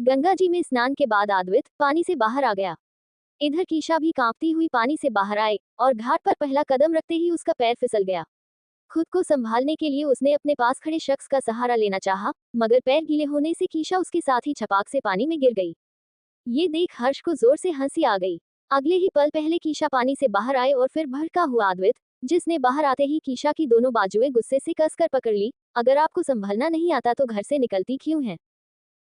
गंगा जी में स्नान के बाद अद्वैत पानी से बाहर आ गया। इधर कीशा भी कांपती हुई पानी से बाहर आई और घाट पर पहला कदम रखते ही उसका पैर फिसल गया। खुद को संभालने के लिए उसने अपने पास खड़े शख्स का सहारा लेना चाहा, मगर पैर गीले होने से कीशा उसके साथ ही छपाक से पानी में गिर गई। ये देख हर्ष को जोर से हंसी आ गई। अगले ही पल पहले कीशा पानी से बाहर आए और फिर भड़का हुआ अद्वैत, जिसने बाहर आते ही कीशा की दोनों बाजुएं गुस्से से कसकर पकड़ ली। अगर आपको संभलना नहीं आता तो घर से निकलती क्यों है?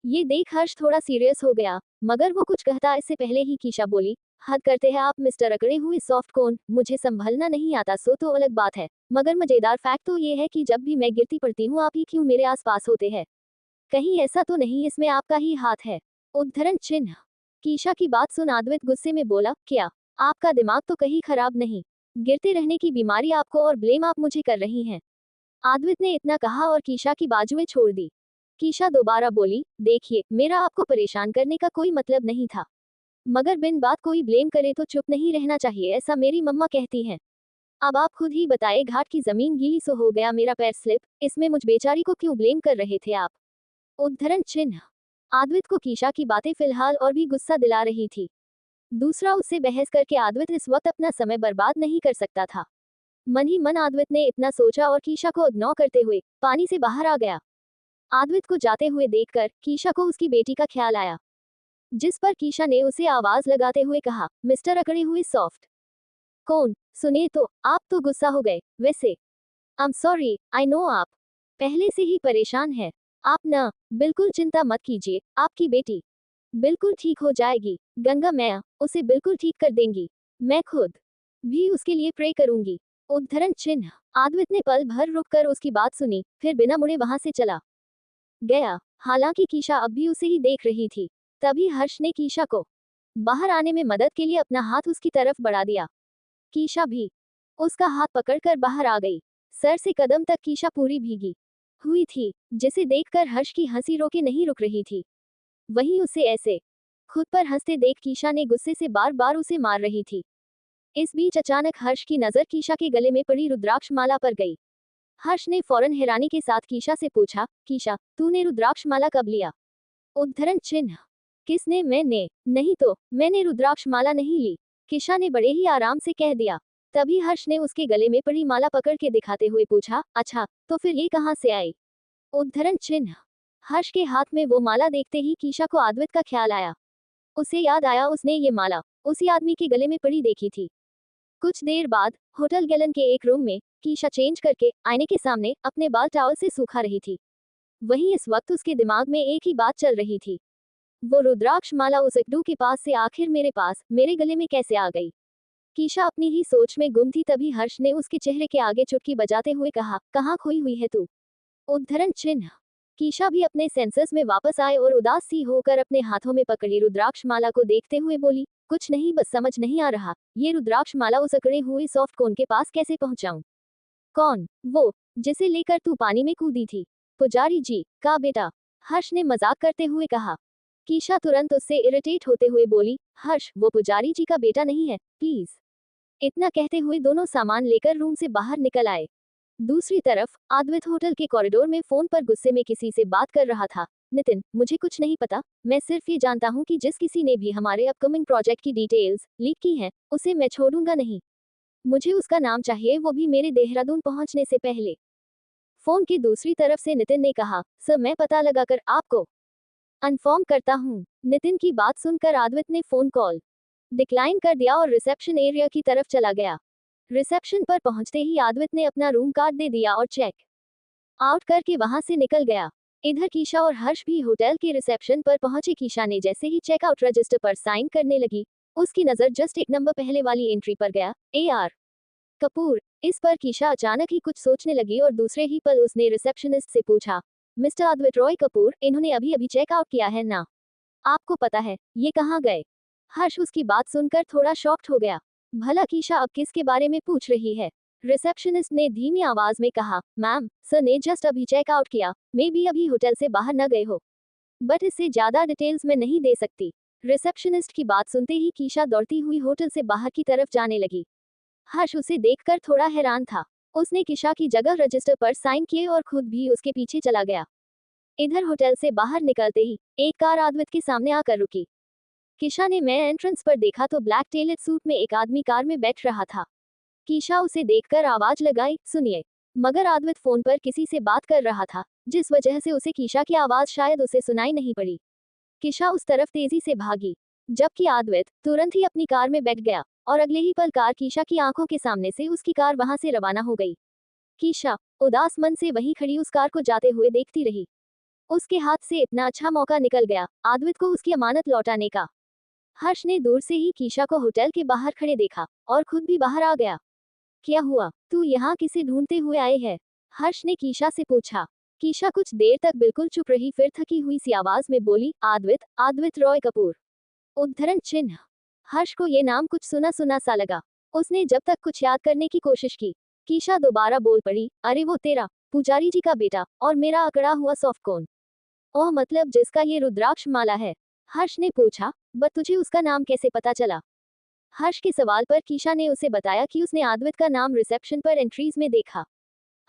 ये देख हर्ष थोड़ा सीरियस हो गया, मगर वो कुछ कहता इससे पहले ही कीशा बोली, हद करते हैं आप मिस्टर अकड़े हुए सॉफ्ट कोन, मुझे संभलना नहीं आता सो तो अलग बात है, मगर मजेदार फैक्ट तो ये है कि जब भी मैं गिरती पड़ती हूँ आप ही क्यों मेरे आसपास होते हैं? कहीं ऐसा तो नहीं इसमें आपका ही हाथ है? उद्धरण चिन्ह। कीशा की बात सुन अद्वैत गुस्से में बोला, क्या आपका दिमाग तो कहीं खराब नहीं? गिरते रहने की बीमारी आपको और ब्लेम आप मुझे कर रही हैं। अद्वैत ने इतना कहा और कीशा की बाजुएं छोड़ दी। कीशा दोबारा बोली, देखिए मेरा आपको परेशान करने का कोई मतलब नहीं था, मगर बिन बात कोई ब्लेम करे तो चुप नहीं रहना चाहिए, ऐसा मेरी मम्मा कहती हैं। अब आप खुद ही बताए, घाट की जमीन गीली सो हो गया मेरा पैर स्लिप, इसमें मुझ बेचारी को क्यों ब्लेम कर रहे थे आप? उद्धरण चिन्ह। अद्वैत को कीशा की बातें फिलहाल और भी गुस्सा दिला रही थी। दूसरा, उससे बहस करके अद्वैत इस वक्त अपना समय बर्बाद नहीं कर सकता था। मन ही मन अद्वैत ने इतना सोचा और कीशा को इग्नोर करते हुए पानी से बाहर आ गया। अद्वैत को जाते हुए देखकर कीशा को उसकी बेटी का ख्याल आया, जिस पर कीशा ने उसे आवाज लगाते हुए कहा, मिस्टर अकड़े हुए सॉफ्ट कौन, सुने तो आप तो गुस्सा हो गए। वैसे I am sorry, I know आप पहले से ही परेशान है। आप न बिल्कुल चिंता मत कीजिए, आपकी बेटी बिल्कुल ठीक हो जाएगी। गंगा मैया उसे बिल्कुल ठीक कर देंगी, मैं खुद भी उसके लिए प्रे करूंगी। उद्धरण चिन्ह। अद्वैत ने पल भर रुककर उसकी बात सुनी, फिर बिना मुड़े वहां से चला गया। हालांकि कीशा अब भी उसे ही देख रही थी। तभी हर्ष ने कीशा को बाहर आने में मदद के लिए अपना हाथ उसकी तरफ बढ़ा दिया। कीशा भी उसका हाथ पकड़कर बाहर आ गई। सर से कदम तक कीशा पूरी भीगी हुई थी, जिसे देखकर हर्ष की हंसी रोके नहीं रुक रही थी। वहीं उसे ऐसे खुद पर हंसते देख कीशा ने गुस्से से बार बार उसे मार रही थी। इस बीच अचानक हर्ष की नजर कीशा के गले में पड़ी रुद्राक्ष माला पर गई। हर्ष ने फौरन हैरानी के साथ कीशा से पूछा, कीशा तूने रुद्राक्ष माला कब लिया? उद्धरण चिन्ह। किसने? मैंने नहीं तो, मैंने रुद्राक्ष माला नहीं ली, कीशा ने बड़े ही आराम से कह दिया। तभी हर्ष ने उसके गले में पड़ी माला पकड़ के दिखाते हुए पूछा, अच्छा तो फिर ये कहाँ से आई? उद्धरण चिन्ह। हर्ष के हाथ में वो माला देखते ही कीशा को अद्वैत का ख्याल आया। उसे याद आया उसने ये माला उसी आदमी के गले में पड़ी देखी थी। कुछ देर बाद होटल गैलन के एक रूम में कीशा चेंज करके आईने के सामने अपने बाल टॉवल से सूखा रही थी। वहीं इस वक्त उसके दिमाग में एक ही बात चल रही थी, वो रुद्राक्ष माला उस अड्डू के पास से आखिर मेरे पास मेरे गले में कैसे आ गई? कीशा अपनी ही सोच में गुम थी। तभी हर्ष ने उसके चेहरे के आगे चुटकी बजाते हुए कहा, कहाँ खोई हुई है तू? उद्धरण चिन्ह। कीशा भी अपने सेंसर्स में वापस आए और उदास सी होकर अपने हाथों में पकड़ी रुद्राक्ष माला को देखते हुए बोली, कुछ नहीं, बस समझ नहीं आ रहा ये रुद्राक्ष माला उस अकड़े हुए सॉफ्ट कोन के पास कैसे पहुंचाऊं? कौन? वो जिसे लेकर तू पानी में कूदी थी? पुजारी जी का बेटा, हर्ष ने मजाक करते हुए कहा। कीशा तुरंत उससे इरिटेट होते हुए बोली, हर्ष वो पुजारी जी का बेटा नहीं है, प्लीज। इतना कहते हुए दोनों सामान लेकर रूम से बाहर निकल आए। दूसरी तरफ अद्वैत होटल के कॉरिडोर में फोन पर गुस्से में किसी से बात कर रहा था। नितिन, मुझे कुछ नहीं पता, मैं सिर्फ ये जानता हूँ कि जिस किसी ने भी हमारे अपकमिंग प्रोजेक्ट की डिटेल्स लीक की हैं, उसे मैं छोड़ूंगा नहीं। मुझे उसका नाम चाहिए, वो भी मेरे देहरादून पहुंचने से पहले। फोन की दूसरी तरफ से नितिन ने कहा, सर मैं पता लगाकर आपको इन्फॉर्म करता हूँ। नितिन की बात सुनकर अद्वैत ने फोन कॉल डिक्लाइन कर दिया और रिसेप्शन एरिया की तरफ चला गया। रिसेप्शन पर पहुंचते ही अद्वैत ने अपना रूम कार्ड दे दिया और चेक आउट करके वहां से निकल गया। इधर कीशा और हर्ष भी होटल के रिसेप्शन पर पहुंचे। कीशा ने जैसे ही चेकआउट रजिस्टर पर साइन करने लगी, उसकी नजर जस्ट एक नंबर पहले वाली एंट्री पर गया, AR कपूर। इस पर कीशा अचानक ही कुछ सोचने लगी और दूसरे ही पल उसने रिसेप्शनिस्ट से पूछा, मिस्टर अद्वैत रॉय कपूर, इन्होंने अभी अभी चेकआउट किया है ना? आपको पता है ये कहाँ गए? हर्ष उसकी बात सुनकर थोड़ा शॉक्ड हो गया। भला कीशा अब किसके बारे में पूछ रही है? रिसेप्शनिस्ट ने धीमी आवाज में कहा, मैम सर ने जस्ट अभी चेकआउट किया, मे बी अभी होटल से बाहर न गए हो, बट इससे ज्यादा डिटेल्स मैं नहीं दे सकती। रिसेप्शनिस्ट की बात सुनते ही कीशा दौड़ती हुई होटल से बाहर की तरफ जाने लगी। हर्ष उसे देखकर थोड़ा हैरान था। उसने कीशा की जगह रजिस्टर पर साइन किए और खुद भी उसके पीछे चला गया। इधर होटल से बाहर निकलते ही एक कार आद्वित के सामने आकर रुकी। कीशा ने मैं एंट्रेंस पर देखा तो ब्लैक टेलर सूट में एक आदमी कार में बैठ रहा था। कीशा उसे देखकर आवाज लगाई, सुनिए। मगर आद्वित फोन पर किसी से बात कर रहा था, जिस वजह से उसे कीशा की आवाज शायद उसे सुनाई नहीं पड़ी। कीशा उस तरफ तेजी से भागी, जबकि आद्वित तुरंत ही अपनी कार में बैठ गया और अगले ही पल कार कीशा की आंखों के सामने से उसकी कार वहां से रवाना हो गई। कीशा उदास मन से वहीं खड़ी उस कार को जाते हुए देखती रही। उसके हाथ से इतना अच्छा मौका निकल गया आद्वित को उसकी अमानत लौटाने का। हर्ष ने दूर से ही कीशा को होटल के बाहर खड़े देखा और खुद भी बाहर आ गया। क्या हुआ, तू यहाँ किसे ढूंढते हुए आए है? हर्ष ने कीशा से पूछा। कीशा कुछ देर तक बिल्कुल चुप रही, फिर थकी हुई सी आवाज में बोली, आद्वित, आद्वित रॉय कपूर। उद्धरण चिन्ह। हर्ष को ये नाम कुछ सुना सुना सा लगा। उसने जब तक कुछ याद करने की कोशिश की, कीशा दोबारा बोल पड़ी, अरे वो तेरा पुजारी जी का बेटा और मेरा अकड़ा हुआ सॉफ्टकॉर्न। ओह, मतलब जिसका ये रुद्राक्ष माला है? हर्ष ने पूछा। बट तुझे उसका नाम कैसे पता चला? हर्ष के सवाल पर कीशा ने उसे बताया कि उसने आद्वित का नाम रिसेप्शन पर एंट्रीज में देखा।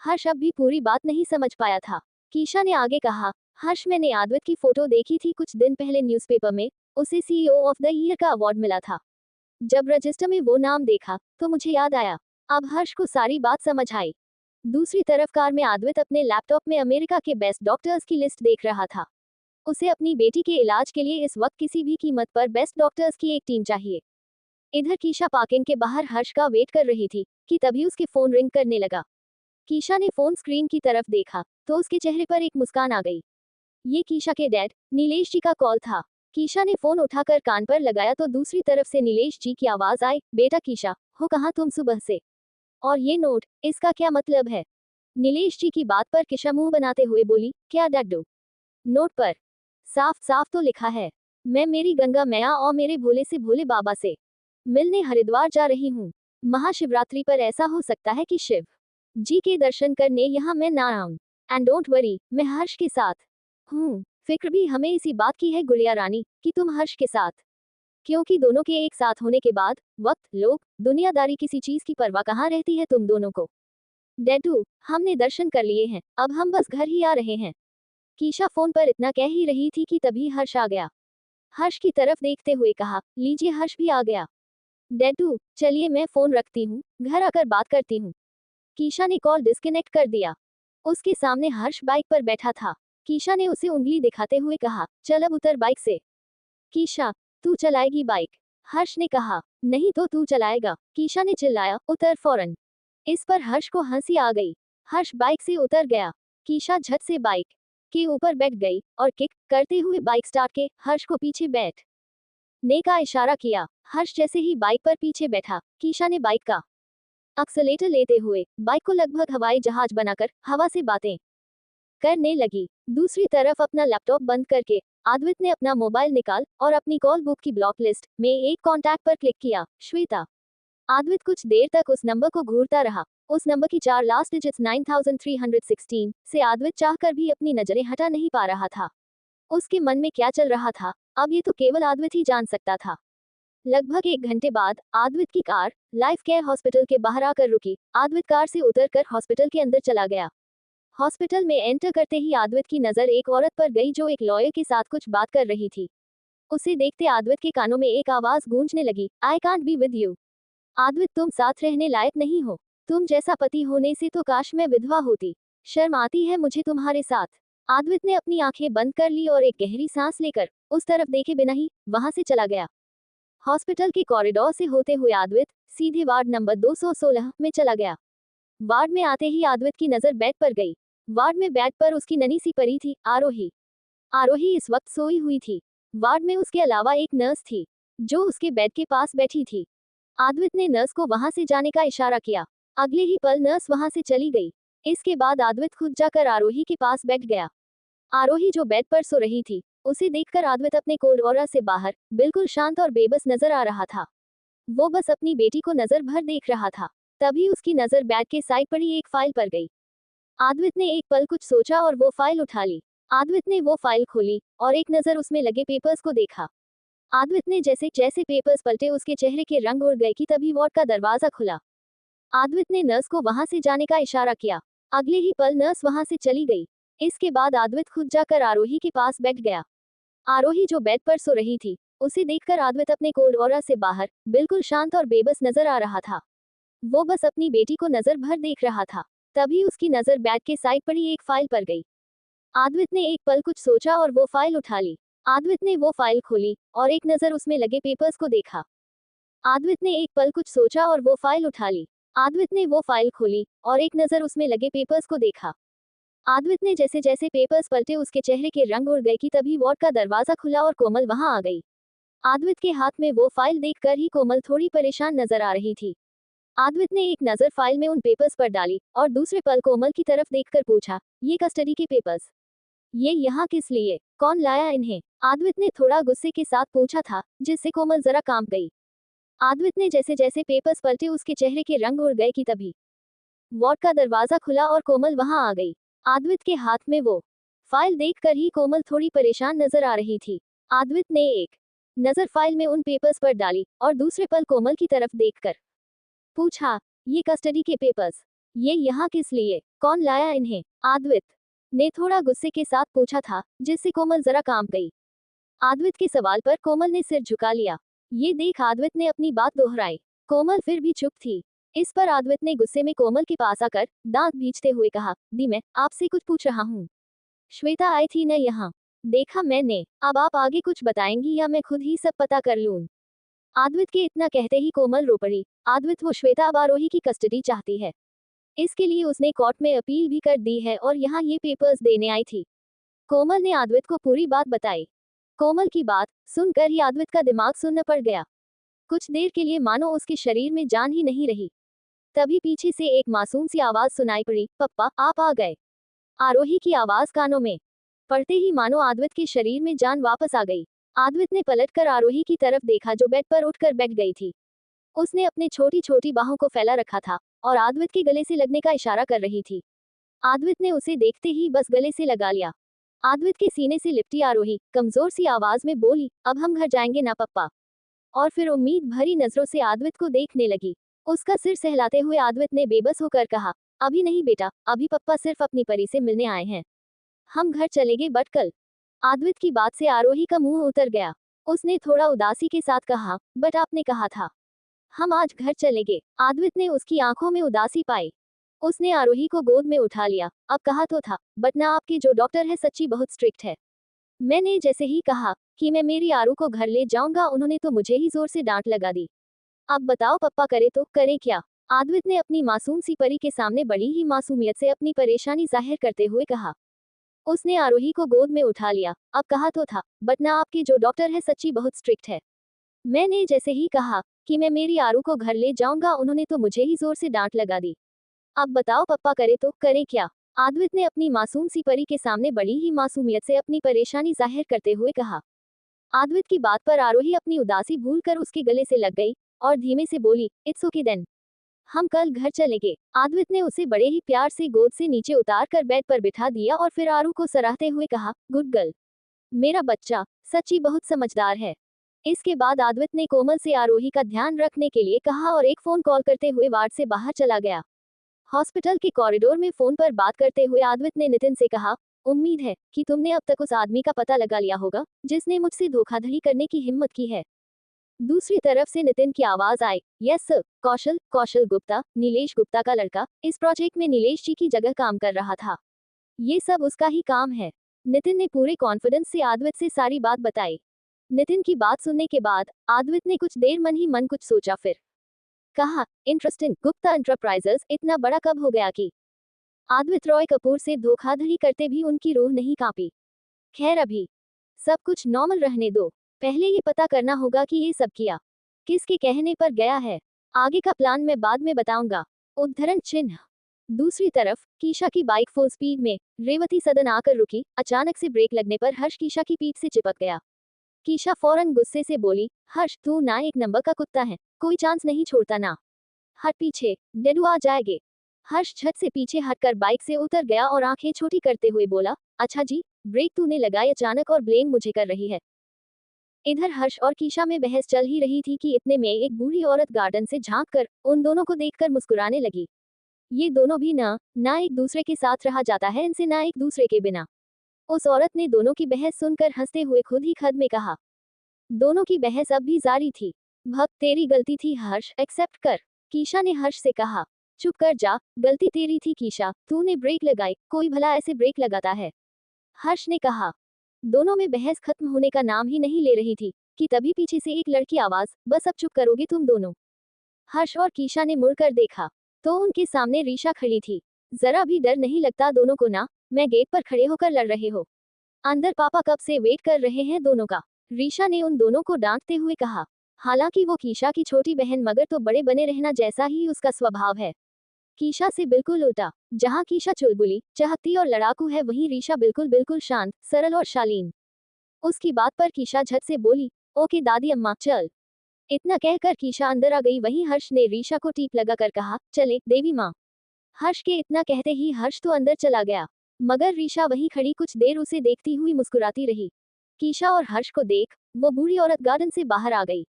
हर्ष अब भी पूरी बात नहीं समझ पाया था। कीशा ने आगे कहा, हर्ष, मैंने आद्वित की फोटो देखी थी कुछ दिन पहले न्यूज़पेपर में, उसे सीईओ ऑफ द ईयर का अवार्ड मिला था। जब रजिस्टर में वो नाम देखा तो मुझे याद आया। अब हर्ष को सारी बात समझ आई। दूसरी तरफ कार में आद्वित अपने लैपटॉप में अमेरिका के बेस्ट डॉक्टर्स की लिस्ट देख रहा था। उसे अपनी बेटी के इलाज के लिए इस वक्त किसी भी कीमत पर बेस्ट डॉक्टर्स की एक टीम चाहिए। इधर कीशा पार्किंग के बाहर हर्ष का वेट कर रही थी कि तभी उसके फोन रिंग करने लगा। कीशा ने फोन स्क्रीन की तरफ देखा तो उसके चेहरे पर एक मुस्कान आ गई। ये कीशा के डैड नीलेश जी का कॉल था। कीशा ने फोन उठाकर कान पर लगाया तो दूसरी तरफ से नीलेश जी की आवाज आई, बेटा कीशा, हो कहाँ तुम सुबह से? और ये नोट, इसका क्या मतलब है? नीलेश जी की बात पर कीशा मुंह बनाते हुए बोली, क्या डड्डू? नोट पर साफ साफ तो लिखा है, मैं मेरी गंगा मैया और मेरे भोले से भोले बाबा से मिलने हरिद्वार जा रही हूँ। महाशिवरात्रि पर ऐसा हो सकता है कि शिव जी के दर्शन करने यहाँ मैं ना आऊं। एंड डोंट वरी, मैं हर्ष के साथ हूँ। फिक्र भी हमें इसी बात की है गुड़िया रानी कि तुम हर्ष के साथ, क्योंकि दोनों के एक साथ होने के बाद वक्त, लोग, दुनियादारी, किसी चीज की परवाह कहाँ रहती है तुम दोनों को। डैडू, हमने दर्शन कर लिए हैं, अब हम बस घर ही आ रहे हैं। कीशा फोन पर इतना कह ही रही थी कि तभी हर्ष आ गया। हर्ष की तरफ देखते हुए कहा, लीजिए, हर्ष भी आ गया। डैडू, चलिए मैं फोन रखती हूँ, घर आकर बात करती हूँ। कीशा ने कॉल डिस्कनेक्ट कर दिया। उसके सामने हर्ष बाइक पर बैठा था। कीशा ने उसे उंगली दिखाते हुए कहा, चल अब उतर बाइक से। कीशा, तू चलाएगी बाइक? हर्ष ने कहा। नहीं तो तू चलाएगा, कीशा ने चिल्लाया, उतर फौरन। इस पर हर्ष को हंसी आ गई। हर्ष बाइक से उतर गया। कीशा झट से बाइक के ऊपर बैठ गई और किक करते हुए बाइक स्टार्ट के हर्ष को पीछे बैठ ने का इशारा किया। हर्ष जैसे ही बाइक पर पीछे बैठा, कीशा ने बाइक का एक्सेलेरेटर लेते हुए बाइक को लगभग हवाई जहाज बनाकर हवा से बातें करने लगी। दूसरी तरफ अपना लैपटॉप बंद करके आद्वित ने अपना मोबाइल निकाल और अपनी कॉल बुक की ब्लॉक लिस्ट में एक कॉन्टैक्ट पर क्लिक किया, श्वेता। आद्वित कुछ देर तक उस नंबर को घूरता रहा। उस नंबर की 4 लास्ट डिजिट्स 9316 से आद्वित चाहकर भी अपनी नजरें हटा नहीं पा रहा था। उसके मन में क्या चल रहा था, अब ये तो केवल आद्वित ही जान सकता था। लगभग 1 घंटे बाद आद्वित की कार लाइफ केयर हॉस्पिटल के बाहर आकर रुकी। आद्वित कार से उतरकर हॉस्पिटल के अंदर चला गया। हॉस्पिटल में एंटर करते ही आद्वित की नजर एक औरत पर गई जो एक लॉयर के साथ कुछ बात कर रही थी। उसे देखते आद्वित के कानों में एक आवाज गूंजने लगी, I can't be with you. Advit, तुम साथ रहने लायक नहीं हो। तुम जैसा पति होने से तो काश मैं विधवा होती। शर्म आती है मुझे तुम्हारे साथ। आद्वित ने अपनी आंखें बंद कर ली और एक गहरी सांस लेकर उस तरफ देखे बिना ही वहां से चला गया। हॉस्पिटल के कॉरिडोर से होते हुए आद्वित सीधे वार्ड नंबर 216 में चला गया। वार्ड में आते ही आद्वित की नजर बेड पर गई। वार्ड में बेड पर उसकी नन्ही सी परी थी, आरोही। आरोही इस वक्त सोई हुई थी। वार्ड में उसके अलावा एक नर्स थी जो उसके बेड के पास बैठी थी। आद्वित ने नर्स को वहां से जाने का इशारा किया। अगले ही पल नर्स वहां से चली गई। इसके बाद आद्वित खुद जाकर आरोही के पास बैठ गया। आरोही जो बेड पर सो रही थी, उसे देखकर आद्वित अपने कोल्ड ऑरा से बाहर बिल्कुल शांत और बेबस नजर आ रहा था। वो बस अपनी बेटी को नजर भर देख रहा था। तभी उसकी नजर बेड के साइड पड़ी एक फाइल पर गई। आद्वित ने एक पल कुछ सोचा और वो फाइल उठा ली। आद्वित ने वो फाइल खोली और एक नजर उसमें लगे पेपर्स को देखा। आद्वित ने जैसे जैसे पेपर्स पलटे उसके चेहरे के रंग उड़ गए कि तभी वार्ड का दरवाजा खुला। आद्वित ने नर्स को वहां से जाने का इशारा किया। अगले ही पल नर्स वहां से चली गई। इसके बाद अद्वैत खुद जाकर आरोही के पास बैठ गया। आरोही जो बेड पर सो रही थी, उसे देखकर अद्वैत अपने कोलओरा से बाहर बिल्कुल शांत और बेबस नजर आ रहा था। वो बस अपनी बेटी को नजर भर देख रहा था। तभी उसकी नजर बेड के साइड पड़ी एक फाइल पर गई। अद्वैत ने एक पल कुछ सोचा और वो फाइल उठा ली। अद्वैत ने वो फाइल खोली और एक नजर उसमें लगे पेपर्स को देखा। अद्वैत ने एक पल कुछ सोचा और वो फाइल उठा ली। अद्वैत ने वो फाइल खोली और एक नजर उसमें लगे पेपर्स को देखा। अद्वैत ने जैसे जैसे पेपर्स पलटे उसके चेहरे के रंग उड़ गए कि तभी वार्ड का दरवाजा खुला और कोमल वहां आ गई। अद्वैत के हाथ में वो फाइल देखकर ही कोमल थोड़ी परेशान नजर आ रही थी। अद्वैत ने एक नजर फाइल में उन पेपर्स पर डाली और दूसरे पल कोमल की तरफ देखकर पूछा, ये कस्टडी के पेपर्स? ये यहाँ किस लिए? कौन लाया इन्हें? अद्वैत ने थोड़ा गुस्से के साथ पूछा था, जिससे कोमल जरा कांप गई। अद्वैत ने जैसे जैसे पेपर्स पलटे उसके चेहरे के रंग उड़ गए कि तभी वार्ड का दरवाजा खुला और कोमल वहां आ गई। अद्वैत के हाथ में वो फाइल देखकर ही कोमल थोड़ी परेशान नजर आ रही थी। अद्वैत ने एक नजर फाइल में उन पेपर्स पर डाली और दूसरे पल कोमल की तरफ देखकर पूछा, ये कस्टडी के पेपर्स? ये यहाँ किस लिए? कौन लाया इन्हें? अद्वैत ने थोड़ा गुस्से के साथ पूछा था, जिससे कोमल जरा कांप गई। अद्वैत के सवाल पर कोमल ने सिर झुका लिया। ये देख अद्वैत ने अपनी बात दोहराई। कोमल फिर भी चुप थी। इस पर अद्वैत ने गुस्से में कोमल के पास आकर दांत भींचते हुए कहा, दी मैं आपसे कुछ पूछ रहा हूँ। श्वेता आई थी न यहाँ? देखा मैंने। अब आप आगे कुछ बताएंगी या मैं खुद ही सब पता कर लूं? अद्वैत के इतना कहते ही कोमल रो पड़ी। अद्वैत वो श्वेता अब आरोही की कस्टडी चाहती है। इसके लिए उसने कोर्ट में अपील भी कर दी है और यहाँ ये पेपर्स देने आई थी। कोमल ने अद्वैत को पूरी बात बताई। कोमल की बात सुनकर ही अद्वैत का दिमाग सुन्न पड़ गया। कुछ देर के लिए मानो उसके शरीर में जान ही नहीं रही। तभी पीछे से एक मासूम सी आवाज सुनाई पड़ी, पप्पा आप आ गए। आरोही की आवाज कानों में पड़ते ही मानो अद्वैत के शरीर में जान वापस आ गई। अद्वैत ने पलटकर आरोही की तरफ देखा जो बेड पर उठकर बैठ गई थी। उसने अपने छोटी छोटी बाहों को फैला रखा था और अद्वैत के गले से लगने का इशारा कर रही थी। अद्वैत ने उसे देखते ही बस गले से लगा लिया। अद्वैत के सीने से लिपटी आरोही कमजोर सी आवाज में बोली, अब हम घर जाएंगे ना पप्पा? और फिर उम्मीद भरी नजरों से अद्वैत को देखने लगी। उसका सिर सहलाते हुए अद्वैत ने बेबस होकर कहा, अभी नहीं बेटा, अभी पप्पा सिर्फ अपनी परी से मिलने आए हैं। हम घर चलेंगे बट कल। अद्वैत की बात से आरोही का मुंह उतर गया। उसने थोड़ा उदासी के साथ कहा, बट आपने कहा था हम आज घर चलेंगे। अद्वैत ने उसकी आंखों में उदासी पाई। उसने आरोही को गोद में उठा लिया। अब कहा तो था, बट ना आपके जो डॉक्टर है सच्ची बहुत स्ट्रिक्ट है। मैंने जैसे ही कहा कि मैं मेरी आरू को घर ले जाऊंगा उन्होंने तो मुझे ही जोर से डांट लगा दी। अब बताओ पप्पा करे तो करे क्या? अद्वैत ने अपनी मासूम सी परी के सामने बड़ी ही मासूमियत से अपनी परेशानी जाहिर करते हुए कहा। उसने आरोही को गोद में उठा लिया। अब कहा तो था, बट ना आपके जो डॉक्टर है सच्ची बहुत स्ट्रिक्ट है। मैंने जैसे ही कहा कि मैं मेरी आरू को घर ले जाऊंगा उन्होंने तो मुझे ही जोर से डांट लगा दी। अब बताओ पप्पा करे तो करे क्या? अद्वैत ने अपनी मासूम सी परी के सामने बड़ी ही मासूमियत से अपनी परेशानी जाहिर करते हुए कहा। अद्वैत की बात पर आरोही अपनी उदासी भूलकर उसके गले से लग गई और धीमे से बोली, इट्स ओके देन, हम कल घर चलेंगे। अद्वैत ने उसे बड़े ही प्यार से गोद से नीचे उतार कर बेड पर बिठा दिया और फिर आरू को सराहते हुए कहा, गुड गर्ल, मेरा बच्चा सच्ची बहुत समझदार है। इसके बाद अद्वैत ने कोमल से आरोही का ध्यान रखने के लिए कहा और एक फोन कॉल करते हुए वार्ड से बाहर चला गया। हॉस्पिटल के कॉरिडोर में फोन पर बात करते हुए अद्वैत ने नितिन से कहा, उम्मीद है कि तुमने अब तक उस आदमी का पता लगा लिया होगा जिसने मुझसे धोखाधड़ी करने की हिम्मत की है। दूसरी तरफ से नितिन की आवाज आई, यस सर, कौशल कौशल गुप्ता, नीलेश गुप्ता का लड़का, इस प्रोजेक्ट में नीलेश जी की जगह काम कर रहा था। ये सब उसका ही काम है। नितिन ने पूरे कॉन्फिडेंस से अद्वैत से सारी बात बताई। नितिन की बात सुनने के बाद अद्वैत ने कुछ देर मन ही मन कुछ सोचा, फिर कहा, इंटरेस्टिंग, गुप्ता एंटरप्राइजेस इतना बड़ा कब हो गया कि अद्वैत रॉय कपूर से धोखाधड़ी करते भी उनकी रूह नहीं कांपी। खैर अभी सब कुछ नॉर्मल रहने दो, पहले ये पता करना होगा कि ये सब किया किसके कहने पर गया है। आगे का प्लान मैं बाद में बताऊंगा। उद्धरण चिन्ह। दूसरी तरफ कीशा की बाइक फुल स्पीड में रेवती सदन आकर रुकी। अचानक से ब्रेक लगने पर हर्ष कीशा की पीठ से चिपक गया। कीशा फौरन गुस्से से बोली, हर्ष तू ना एक नंबर का कुत्ता है, कोई चांस नहीं छोड़ता ना। हट पीछे, डेडू आ जाएंगे। हर्ष झट से पीछे हटकर बाइक से उतर गया और आंखें छोटी करते हुए बोला, अच्छा जी, ब्रेक तूने लगाई अचानक और ब्लेम मुझे कर रही है। इधर हर्ष और कीशा में बहस चल ही रही थी कि इतने में एक बूढ़ी औरत गार्डन से झांक कर उन दोनों को देखकर मुस्कुराने लगी। ये दोनों भी ना एक दूसरे के साथ रहा जाता है इनसे, ना एक दूसरे के बिना। उस औरत ने दोनों की बहस सुनकर हंसते हुए खुद ही खद में कहा। दोनों की बहस अब भी जारी थी। भक्त तेरी गलती थी हर्ष, एक्सेप्ट कर। कीशा ने हर्ष से कहा। चुप कर जा, गलती तेरी थी कीशा, तूने ब्रेक लगाई, कोई भला ऐसे ब्रेक लगाता है? हर्ष ने कहा। दोनों में बहस खत्म होने का नाम ही नहीं ले रही थी कि तभी पीछे से एक लड़की आवाज, बस अब चुप करोगे तुम दोनों? हर्ष और कीशा ने मुड़कर देखा तो उनके सामने रीशा खड़ी थी। जरा भी डर नहीं लगता दोनों को ना? मैं गेट पर खड़े होकर लड़ रहे हो, अंदर पापा कब से वेट कर रहे हैं दोनों का, रीशा ने उन दोनों को डांटते हुए कहा। हालांकि वो कीशा की छोटी बहन मगर तो बड़े बने रहना जैसा ही उसका स्वभाव है। कीशा से बिल्कुल उल्टा। जहां कीशा चुलबुली, चाहती और लड़ाकू है, वहीं रीशा बिल्कुल बिल्कुल शांत, सरल और शालीन। उसकी बात पर कीशा झट से बोली, ओके दादी अम्मा चल। इतना कहकर कीशा अंदर आ गई। वहीं हर्ष ने रीशा को टीप लगाकर कहा, चले देवी माँ। हर्ष के इतना कहते ही हर्ष तो अंदर चला गया, मगर रीशा वहीं खड़ी कुछ देर उसे देखती हुई मुस्कुराती रही। कीशा और हर्ष को देख वो बूढ़ी औरत गार्डन से बाहर आ गई।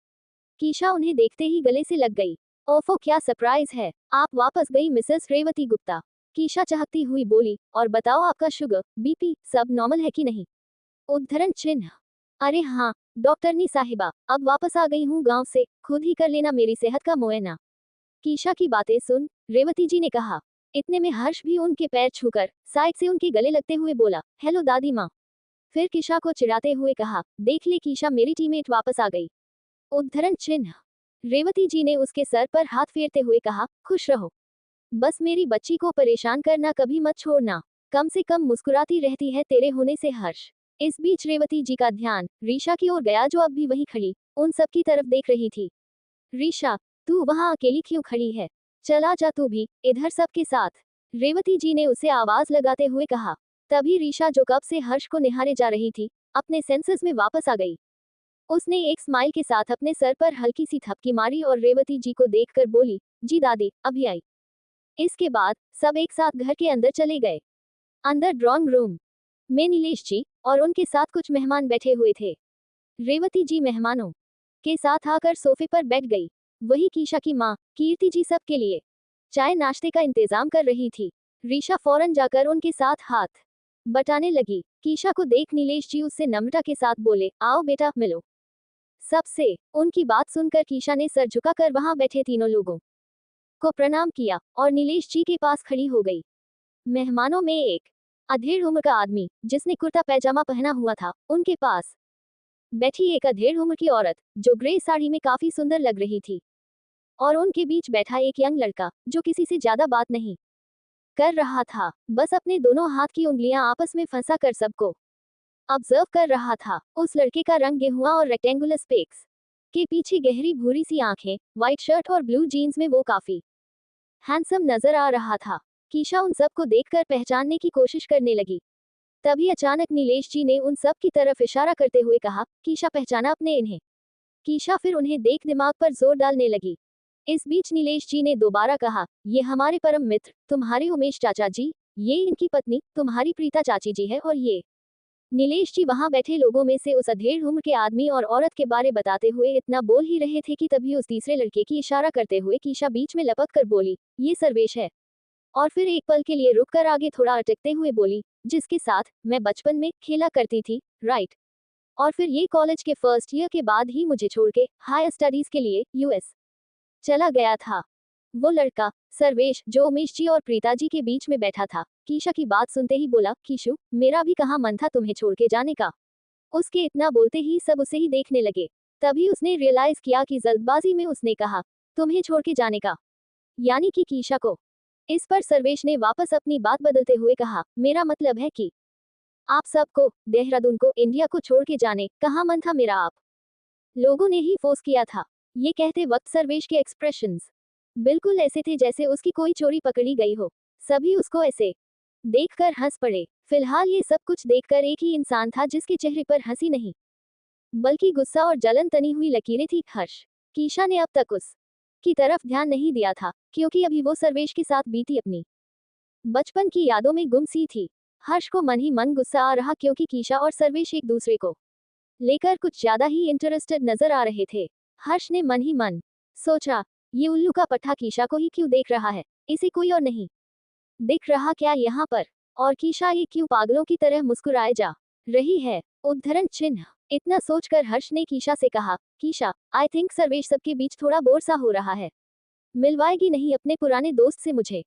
कीशा उन्हें देखते ही गले से लग गई। ओफो क्या सरप्राइज है, आप वापस गई मिसेस रेवती गुप्ता? कीशा चाहती हुई बोली, और बताओ आपका शुगर बीपी सब नॉर्मल है कि नहीं? उद्धरण चिन्ह। अरे हाँ डॉक्टरनी साहिबा, अब वापस आ गई हूँ गांव से, खुद ही कर लेना मेरी सेहत का मुआयना। कीशा की बातें सुन रेवती जी ने कहा। इतने में हर्ष भी उनके पैर छूकर साइड से उनके गले लगते हुए बोला, हेलो दादी माँ। फिर कीशा को चिढ़ाते हुए कहा, देख ले कीशा मेरी टीममेट वापस आ गई। उद्धरण चिन्ह। रेवती जी ने उसके सर पर हाथ फेरते हुए कहा, खुश रहो, बस मेरी बच्ची को परेशान करना कभी मत छोड़ना, कम से कम मुस्कुराती रहती है तेरे होने से हर्ष। इस बीच रेवती जी का ध्यान रीशा की ओर गया जो अब भी वहीं खड़ी उन सबकी तरफ देख रही थी। रीशा तू वहां अकेली क्यों खड़ी है, चला जा तू भी इधर सबके साथ, रेवती जी ने उसे आवाज लगाते हुए कहा। तभी रीशा जो कब से हर्ष को निहारे जा रही थी अपने सेंसेस में वापस आ गई। उसने एक स्माइल के साथ अपने सर पर हल्की सी थपकी मारी और रेवती जी को देखकर बोली, जी दादी अभी आई। इसके बाद सब एक साथ घर के अंदर चले गए। अंदर ड्राइंग रूम में नीलेश जी और उनके साथ कुछ मेहमान बैठे हुए थे। रेवती जी मेहमानों के साथ आकर सोफे पर बैठ गई। वही कीशा की माँ कीर्ति जी सबके लिए चाय नाश्ते का इंतजाम कर रही थी। रीशा फौरन जाकर उनके साथ हाथ बटाने लगी। कीशा को देख नीलेश जी उससे नम्रता के साथ बोले, आओ बेटा मिलो सबसे। उनकी बात सुनकर कीशा ने सर झुकाकर वहां बैठे तीनों लोगों को प्रणाम किया और नीलेश जी के पास खड़ी हो गई। मेहमानों में एक अधेड़ उम्र का आदमी जिसने कुर्ता पैजामा पहना हुआ था, उनके पास बैठी एक अधेड़ उम्र की औरत जो ग्रे साड़ी में काफी सुंदर लग रही थी, और उनके बीच बैठा एक यंग लड़का जो किसी से ज्यादा बात नहीं कर रहा था, बस अपने दोनों हाथ की उंगलियां आपस में फंसा कर सबको ऑब्जर्व कर रहा था। उस लड़के का रंग गेहुआ और रेक्टेंगुलर स्पेक्स के पीछे गहरी भूरी सी आंखें, व्हाइट शर्ट और ब्लू जीन्स में वो काफी हैंडसम नजर आ रहा था। कीशा उन सबको देखकर पहचानने की कोशिश करने लगी। तभी अचानक नीलेश जी ने उन सब की तरफ इशारा करते हुए कहा, कीशा पहचाना आपने इन्हें? कीशा फिर उन्हें देख दिमाग पर जोर डालने लगी। इस बीच नीलेश जी ने दोबारा कहा, ये हमारे परम मित्र तुम्हारे उमेश चाचा जी, ये इनकी पत्नी तुम्हारी प्रीता चाची जी है, और ये नीलेश जी वहां बैठे लोगों में से उस अधेड़ उम्र के आदमी और औरत के बारे बताते हुए इतना बोल ही रहे थे कि तभी उस तीसरे लड़के की इशारा करते हुए कीशा बीच में लपक कर बोली, ये सर्वेश है। और फिर एक पल के लिए रुककर आगे थोड़ा अटकते हुए बोली, जिसके साथ मैं बचपन में खेला करती थी, राइट। और फिर ये कॉलेज के फर्स्ट ईयर के बाद ही मुझे छोड़ के हायर स्टडीज के लिए यूएस चला गया था। वो लड़का सर्वेश जो उमेश जी और प्रीता जी के बीच में बैठा था, कीशा की बात सुनते ही बोला, कीशु मेरा भी कहाँ मन था तुम्हें छोड़ के जाने का। उसके इतना बोलते ही सब उसे ही देखने लगे। तभी उसने रियलाइज किया कि जल्दबाजी में उसने कहा, तुम्हें छोड़ के जाने का, यानी कि कीशा को। इस पर सर्वेश ने वापस अपनी बात बदलते हुए कहा, मेरा मतलब है कि आप सबको देहरादून को इंडिया को छोड़ के जाने कहाँ मन था मेरा, आप लोगों ने ही फोर्स किया था। ये कहते वक्त सर्वेश के एक्सप्रेशंस बिल्कुल ऐसे थे जैसे उसकी कोई चोरी पकड़ी गई हो। सभी उसको ऐसे देखकर हंस पड़े। फिलहाल ये सब कुछ देखकर एक ही इंसान था जिसके चेहरे पर हंसी नहीं बल्कि गुस्सा और जलन तनी हुई लकीरें थी, हर्ष। कीशा ने अब तक उस की तरफ ध्यान नहीं दिया था क्योंकि अभी वो सर्वेश के साथ बीती अपनी बचपन की यादों में गुम सी थी। हर्ष को मन ही मन गुस्सा आ रहा क्योंकि कीशा और सर्वेश एक दूसरे को लेकर कुछ ज्यादा ही इंटरेस्टेड नजर आ रहे थे। हर्ष ने मन ही मन सोचा, ये उल्लू का पट्टा कीशा को ही क्यों देख रहा है? इसे कोई और नहीं दिख रहा क्या यहाँ पर? और कीशा ये क्यों पागलों की तरह मुस्कुराए जा रही है? उद्धरण चिन्ह। इतना सोचकर हर्ष ने कीशा से कहा, कीशा, आई थिंक सर्वेश सबके बीच थोड़ा बोर सा हो रहा है। मिलवाएगी नहीं अपने पुराने दोस्त से मुझे?